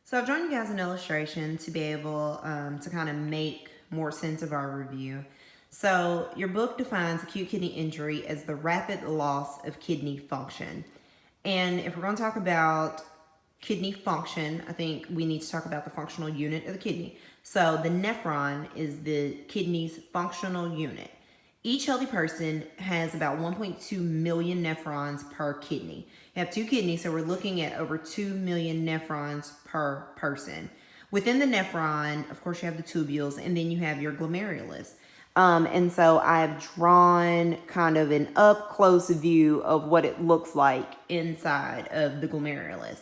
So I've drawn you guys an illustration to be able to kind of make more sense of our review. So your book defines acute kidney injury as the rapid loss of kidney function. And if we're going to talk about kidney function, I think we need to talk about the functional unit of the kidney. So the nephron is the kidney's functional unit. Each healthy person has about 1.2 million nephrons per kidney. You have two kidneys, so we're looking at over 2 million nephrons per person. Within the nephron, of course, you have the tubules, and then you have your glomerulus. And so I've drawn kind of an up-close view of what it looks like inside of the glomerulus.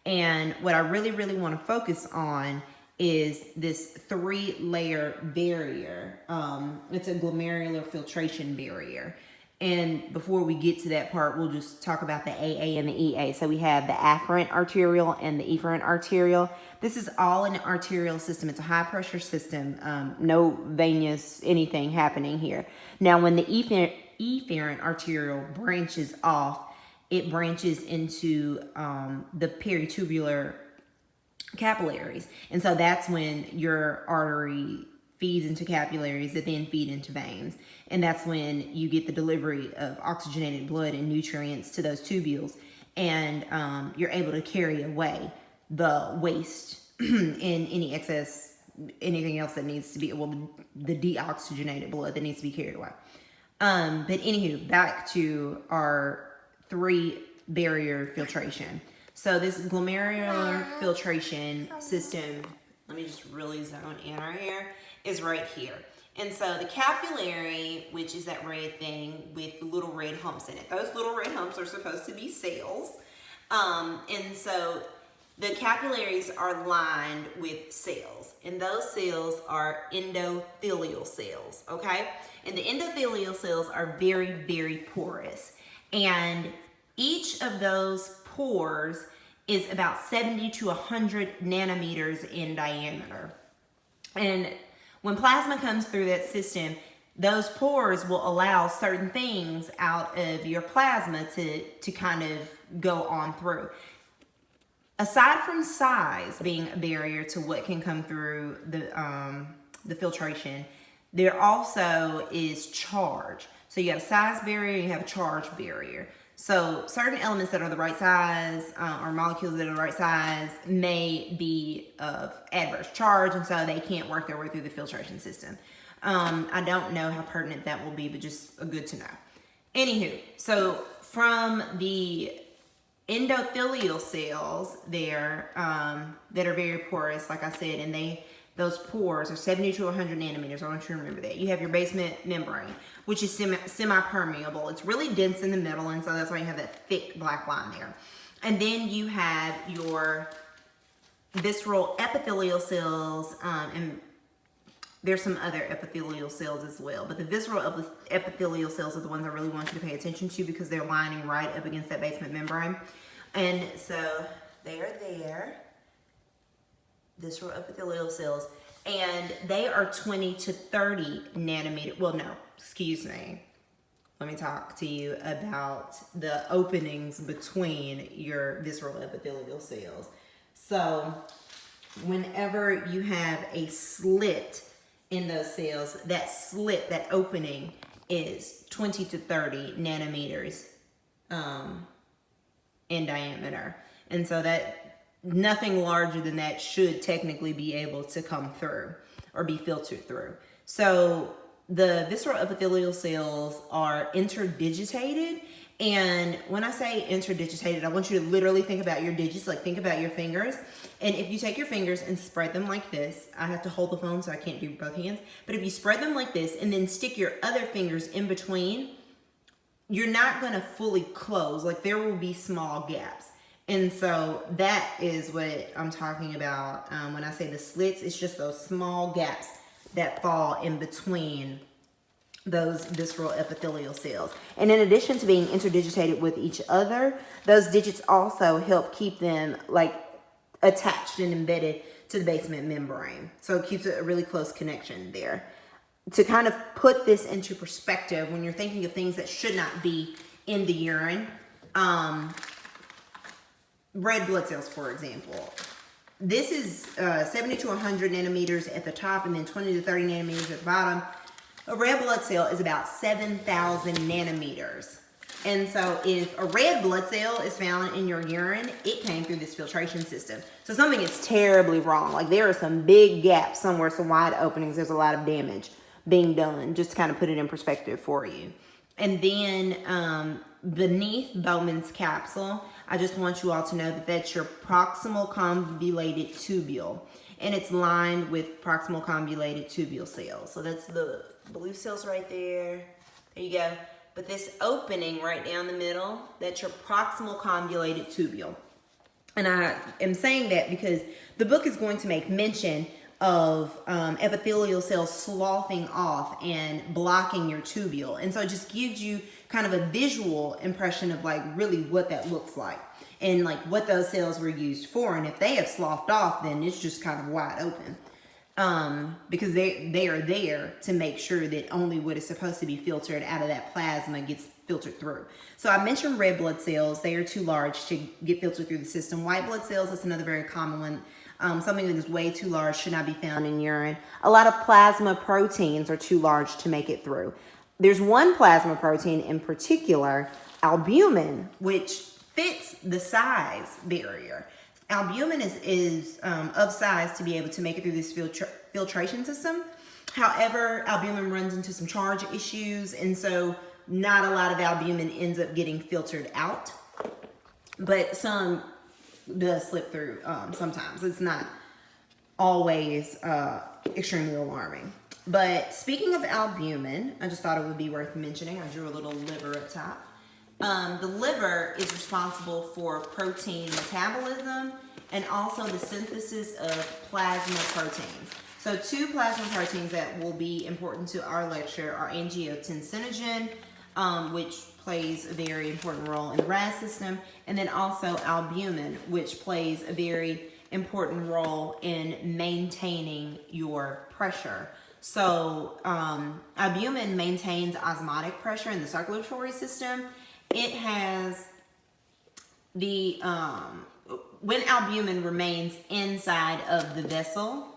And what I really, really want to focus on is this 3-layer barrier. It's a glomerular filtration barrier. And before we get to that part, we'll just talk about the AA and the EA. So we have the afferent arterial and the efferent arterial. This is all an arterial system. It's a high pressure system. No venous anything happening here. Now, when the efferent arterial branches off, it branches into the peritubular capillaries. And so that's when your artery feeds into capillaries that then feed into veins. And that's when you get the delivery of oxygenated blood and nutrients to those tubules. And you're able to carry away the waste and any excess, anything else that needs to be, well, the deoxygenated blood that needs to be carried away. But anywho, back to our 3-barrier filtration. So this glomerular filtration system, let me just really zone in right here, is right here. And so the capillary, which is that red thing with the little red humps in it, those little red humps are supposed to be cells. And so the capillaries are lined with cells, and those cells are endothelial cells, okay? And the endothelial cells are very, very porous. And each of those pores is about 70 to 100 nanometers in diameter. And when plasma comes through that system, those pores will allow certain things out of your plasma to kind of go on through. Aside from size being a barrier to what can come through the filtration, there also is charge. So you have a size barrier, you have a charge barrier. So certain elements that are the right size or molecules that are the right size may be of adverse charge, and so they can't work their way through the filtration system. I don't know how pertinent that will be, but just good to know. Anywho, so from the endothelial cells there that are very porous, like I said, and those pores are 70 to 100 nanometers. I want you to remember that. You have your basement membrane, which is semi-permeable. It's really dense in the middle, and so that's why you have that thick black line there. And then you have your visceral epithelial cells, and there's some other epithelial cells as well. But the visceral epithelial cells are the ones I really want you to pay attention to because they're lining right up against that basement membrane. And so they are there. Visceral epithelial cells, and they are 20 to 30 nanometer. Well, no, excuse me. Let me talk to you about the openings between your visceral epithelial cells. So whenever you have a slit in those cells, that slit, that opening is 20 to 30 nanometers in diameter. And so that nothing larger than that should technically be able to come through or be filtered through. So the visceral epithelial cells are interdigitated. And when I say interdigitated, I want you to literally think about your digits, like think about your fingers. And if you take your fingers and spread them like this, I have to hold the phone so I can't do both hands. But if you spread them like this and then stick your other fingers in between, you're not going to fully close. Like there will be small gaps. And so that is what I'm talking about when I say the slits. It's just those small gaps that fall in between those visceral epithelial cells. And in addition to being interdigitated with each other, those digits also help keep them like attached and embedded to the basement membrane. So it keeps a really close connection there. To kind of put this into perspective, when you're thinking of things that should not be in the urine, red blood cells, for example. this is 70 to 100 nanometers at the top and then 20 to 30 nanometers at the bottom. A red blood cell is about 7,000 nanometers. And so if a red blood cell is found in your urine, it came through this filtration system. So something is terribly wrong. Like there are some big gaps somewhere, some wide openings. There's a lot of damage being done, just to kind of put it in perspective for you. And then beneath Bowman's capsule, I just want you all to know that that's your proximal convoluted tubule. And it's lined with proximal convoluted tubule cells. So that's the blue cells right there. There you go. But this opening right down the middle, that's your proximal convoluted tubule. And I am saying that because the book is going to make mention of epithelial cells sloughing off and blocking your tubule. And so it just gives you kind of a visual impression of like really what that looks like and like what those cells were used for. And if they have sloughed off, then it's just kind of wide open. Because they are there to make sure that only what is supposed to be filtered out of that plasma gets filtered through. So I mentioned red blood cells. They are too large to get filtered through the system. White blood cells, that's another very common one. Something that is way too large should not be found in urine. A lot of plasma proteins are too large to make it through. There's one plasma protein in particular, albumin, which fits the size barrier. Albumin is of size to be able to make it through this filtration system. However, albumin runs into some charge issues, and so not a lot of albumin ends up getting filtered out, but some does slip through sometimes. It's not always extremely alarming. But speaking of albumin, I just thought it would be worth mentioning. I drew a little liver up top. The liver is responsible for protein metabolism and also the synthesis of plasma proteins. So two plasma proteins that will be important to our lecture are angiotensinogen, which plays a very important role in the RAS system, and then also albumin, which plays a very important role in maintaining your pressure. So albumin maintains osmotic pressure in the circulatory system. It has the, when albumin remains inside of the vessel,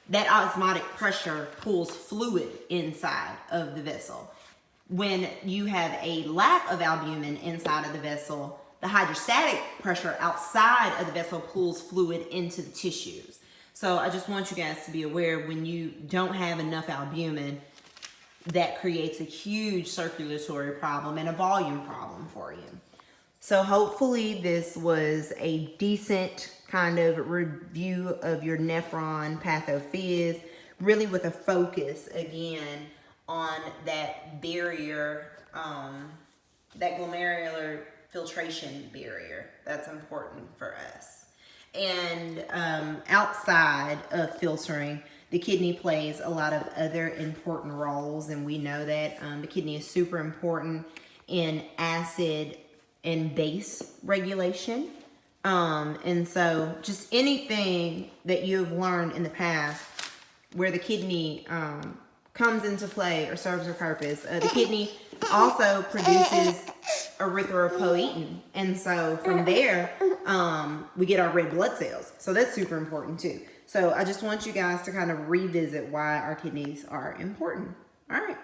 that osmotic pressure pulls fluid inside of the vessel. When you have a lack of albumin inside of the vessel, the hydrostatic pressure outside of the vessel pulls fluid into the tissues. So I just want you guys to be aware when you don't have enough albumin, that creates a huge circulatory problem and a volume problem for you. So hopefully this was a decent kind of review of your nephron pathophys, really with a focus again on that barrier, that glomerular filtration barrier. That's important for us. And outside of filtering, the kidney plays a lot of other important roles, and we know that the kidney is super important in acid and base regulation. And so just anything that you've learned in the past where the kidney comes into play or serves a purpose. The kidney also produces erythropoietin, and so from there we get our red blood cells. So that's super important too. So I just want you guys to kind of revisit why our kidneys are important. All right.